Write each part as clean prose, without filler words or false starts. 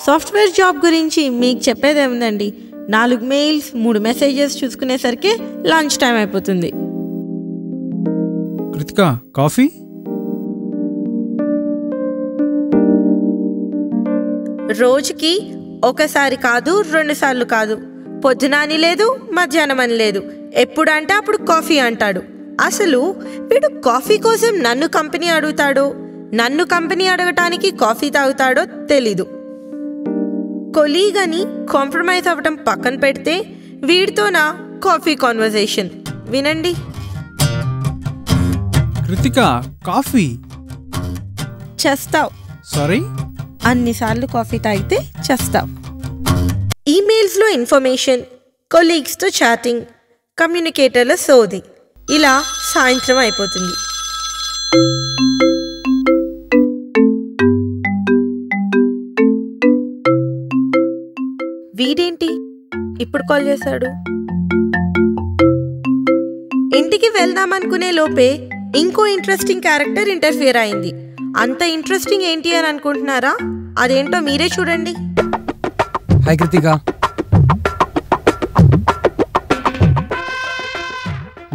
Software job గురించి మీకు చెప్పేదేముందండి, 4 mails 3 messages చూసుకునేసరికి lunch time అయిపోతుంది. కృతిక, కాఫీ? రోజుకి ఒకసారి కాదు, 2 సార్లు కాదు. పొద్దున అని లేదు, మధ్యాహ్నం అని లేదు, ఎప్పుడంటే అప్పుడు కాఫీ అంటాడు. అసలు వీడు కాఫీ కోసం నన్ను కంపెనీ అడుగుతాడో, నన్ను కంపెనీ అడగటానికి కాఫీ తాగుతాడో తెలీదు. కొలీగ్ అని కాంప్రమైజ్ అవ్వటం పక్కన పెడితే వీడితో నా కాఫీ కాన్వర్సేషన్ వినండి. కృతిక, కాఫీ? చేస్తావు. సారీ, అన్నిసార్లు కాఫీ తాగితే చేస్తావు. ఈమెయిల్స్లో ఇన్ఫర్మేషన్, కొలీగ్స్తో చాటింగ్, కమ్యూనికేటర్ల సోది, ఇలా సాయంత్రం అయిపోతుంది. వీడేంటి ఇప్పుడు కాల్ చేశాడు? ఇంటికి వెళ్దామనుకునే లోపే ఇంకో ఇంట్రెస్టింగ్ క్యారెక్టర్ ఇంటర్ఫియర్ అయింది. అంత ఇంట్రెస్టింగ్ ఏంటి అని అనుకుంటున్నారా? అదేంటో మీరే చూడండి. హాయ్ కృతిక,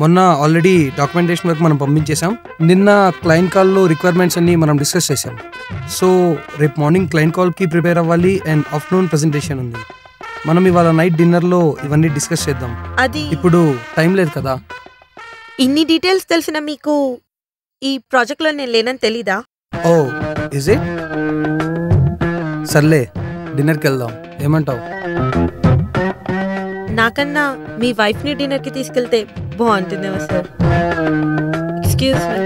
మొన్న ఆల్రెడీ డాక్యుమెంటేషన్ వర్క్ మనం పంపించేసాం. నిన్న క్లయింట్ కాల్లో రిక్వైర్మెంట్స్ అన్ని మనం డిస్కస్ చేసాం. సో రేపు మార్నింగ్ క్లయింట్ కాల్కి ప్రిపేర్ అవ్వాలి అండ్ ఆఫ్టర్నూన్ ప్రెజెంటేషన్ ఉంది. మనం ఇవాళ నైట్ డిన్నర్లో ఇవన్నీ డిస్కస్ చేద్దాం. అది ఇప్పుడు టైం లేదు కదా. ఇన్ని డీటెయిల్స్ తెలిసిన మీకు ఈ ప్రాజెక్ట్లో నేను లేనని తెలీదా? ఓ ఇజ్ ఇట్? సర్లే, డిన్నర్కి వెళ్దాం, ఏమంటావు? నాకన్నా మీ వైఫ్ని డిన్నర్కి తీసుకెళ్తే బాగుంటుందేమో సార్. Excuse me.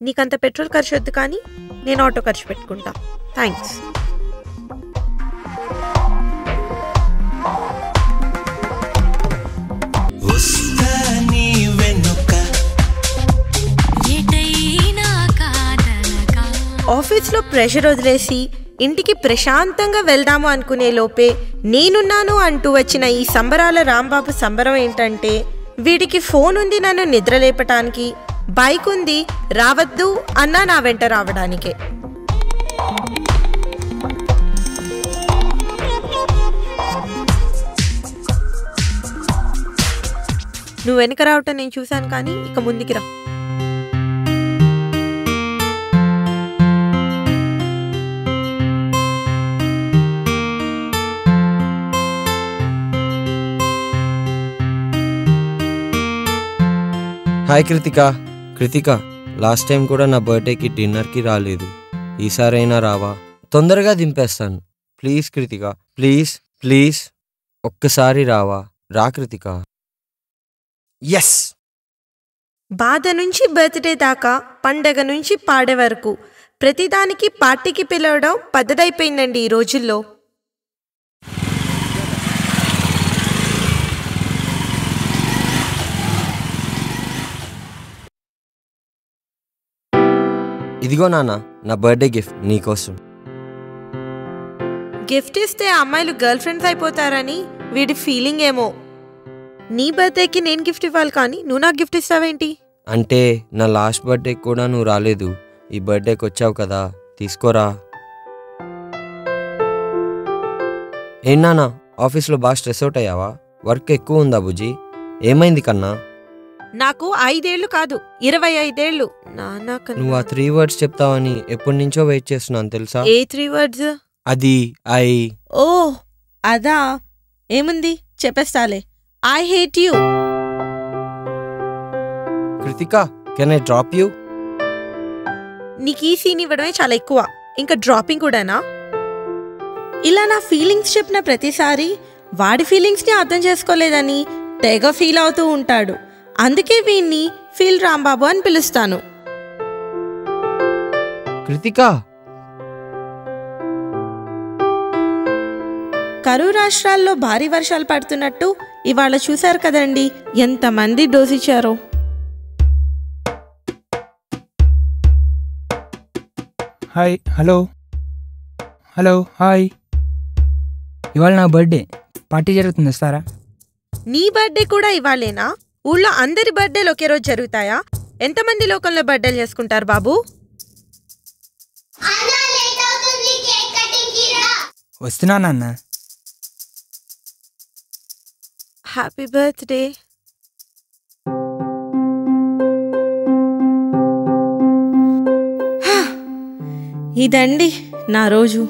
నీకంత పెట్రోల్ ఖర్చు వద్దు, కానీ నేను ఆటో ఖర్చు పెట్టుకుంటా. థ్యాంక్స్. ఆఫీస్లో ప్రెషర్ వదిలేసి ఇంటికి ప్రశాంతంగా వెళ్దాము అనుకునే లోపే నేనున్నాను అంటూ వచ్చిన ఈ సంబరాల రాంబాబు సంబరం ఏంటంటే, వీడికి ఫోన్ ఉంది నన్ను నిద్రలేపటానికి, బైక్ ఉంది రావద్దు అన్నా నా వెంట రావడానికే. నువ్వు వెనక రావటం నేను చూశాను, కానీ ఇక ముందుకి రా. Hi Krittika. Krittika, last time కూడా నా బర్త్డేకి డిన్నర్కి రాలేదు. ఈసారైనా రావా? తొందరగా దింపేస్తాను. ప్లీజ్ కృతిక, ప్లీజ్ ప్లీజ్ ఒక్కసారి రావా? రా కృతిక. ఎస్. బాధ నుంచి బర్త్డే దాకా, పండగ నుంచి పాడే వరకు ప్రతిదానికి పార్టీకి పిలవడం పద్ధతైపోయిందండి ఈ రోజుల్లో. ఇదిగో నాన్న, నా బర్త్డే గిఫ్ట్ నీకోసం. గిఫ్ట్ ఇస్తే అమ్మాయిలు గర్ల్ ఫ్రెండ్స్ అయిపోతారని వీడి ఫీలింగ్ ఏమో. నీ బర్త్డేకి నేను గిఫ్ట్ ఇవ్వాలి, కానీ నువ్వు నాకు గిఫ్ట్ ఇస్తావేంటి? అంటే నా లాస్ట్ బర్త్డేకి కూడా నువ్వు రాలేదు, ఈ బర్త్డేకి వచ్చావు కదా, తీసుకోరా. ఏం నాన్న, ఆఫీస్లో బాగా స్ట్రెస్ అవుట్ అయ్యావా? వర్క్ ఎక్కువ ఉందా బుజ్జి? ఏమైంది కన్నా? నాకు 5 ఏళ్ళు కాదు 25 ఏళ్ళు. నువ్వు ఆ 3 words చెప్తావని ఎప్పటి నుంచో వెయిట్ చేస్తున్నాను తెలుసా? ఏ 3 words? అది ఓ అదా, ఏముంది చెప్పేస్తాలే. I hate you. Krithika, can I drop you? నీకు ఈ సీన్ ఇవ్వడమే చాలా ఎక్కువ, ఇంకా డ్రాపింగ్ కూడానా? ఇలా నా ఫీలింగ్స్ చెప్పిన ప్రతిసారి వాడి ఫీలింగ్స్ని అర్థం చేసుకోలేదని తెగ ఫీల్ అవుతూ ఉంటాడు. అందుకే వీణ్ణి ఫీల్ రాంబాబు అని పిలుస్తాను. కృతిక, కరువు రాష్ట్రాల్లో భారీ వర్షాలు పడుతున్నట్టు ఇవాళ చూశారు కదండి ఎంతమంది డోస్ ఇచ్చారో. Hi, hello hello, hi. ఇవాళ నా బర్త్డే పార్టీ జరుగుతుంది, వస్తారా? నీ బర్త్డే కూడా ఇవాళేనా? ఊళ్ళో అందరి బర్త్డేలు ఒకే రోజు జరుగుతాయా? ఎంతమంది లోకంలో బర్త్డేలు చేసుకుంటారు బాబు? వస్తున్నా నాన్న. Happy birthday. ఇదండి నా రోజు.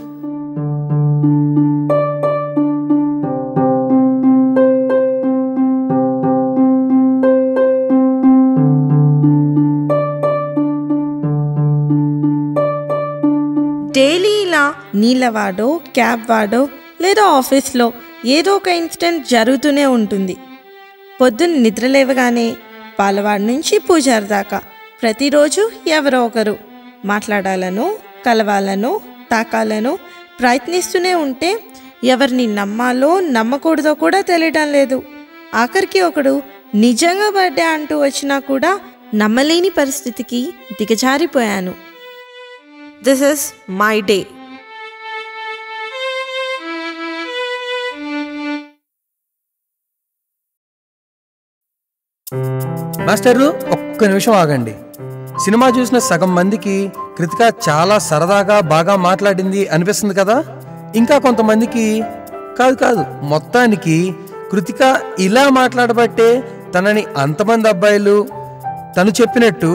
డైలీ ఇలా నీళ్ళ వాడో, క్యాబ్ వాడో లేదా ఆఫీస్లో ఏదో ఒక ఇన్సిడెంట్ జరుగుతూనే ఉంటుంది. పొద్దున్న నిద్ర లేవగానే పాలవాడి నుంచి పూజారి దాకా ప్రతిరోజు ఎవరో ఒకరు మాట్లాడాలను, కలవాలను, తాకాలను ప్రయత్నిస్తూనే ఉంటే ఎవరిని నమ్మాలో నమ్మకూడదో కూడా తెలియడం లేదు. ఆఖరికి ఒకడు నిజంగా బర్త్డే అంటూ వచ్చినా కూడా నమ్మలేని పరిస్థితికి దిగజారిపోయాను. This is my day. మాస్టర్లు ఒక్క నిమిషం ఆగండి. సినిమా చూసిన సగం మందికి కృతిక చాలా సరదాగా బాగా మాట్లాడింది అనిపిస్తుంది కదా. ఇంకా కొంతమందికి కాదు మొత్తానికి కృతిక ఇలా మాట్లాడబట్టే తనని అంతమంది అబ్బాయిలు తను చెప్పినట్టు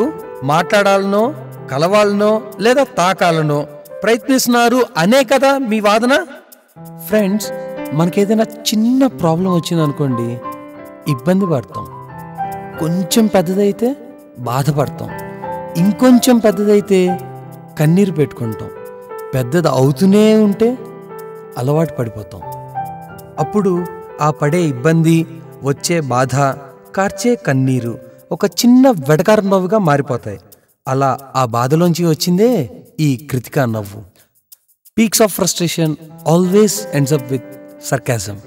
మాట్లాడాలనో, కలవాలనో లేదా తాకాలనో ప్రయత్నిస్తున్నారు అనే కదా మీ వాదన? ఫ్రెండ్స్, మనకేదైనా చిన్న ప్రాబ్లం వచ్చిందనుకోండి, ఇబ్బంది పడతాం. కొంచెం పెద్దదైతే బాధపడతాం. ఇంకొంచెం పెద్దదైతే కన్నీరు పెట్టుకుంటాం. పెద్దది అవుతూనే ఉంటే అలవాటు పడిపోతాం. అప్పుడు ఆ పడే ఇబ్బంది, వచ్చే బాధ, కార్చే కన్నీరు ఒక చిన్న వెటకారం నవ్వుగా మారిపోతాయి. అలా ఆ బాధలోంచి వచ్చిందే ఈ కృతిక నవ్వు. Peaks of frustration always ends up with sarcasm.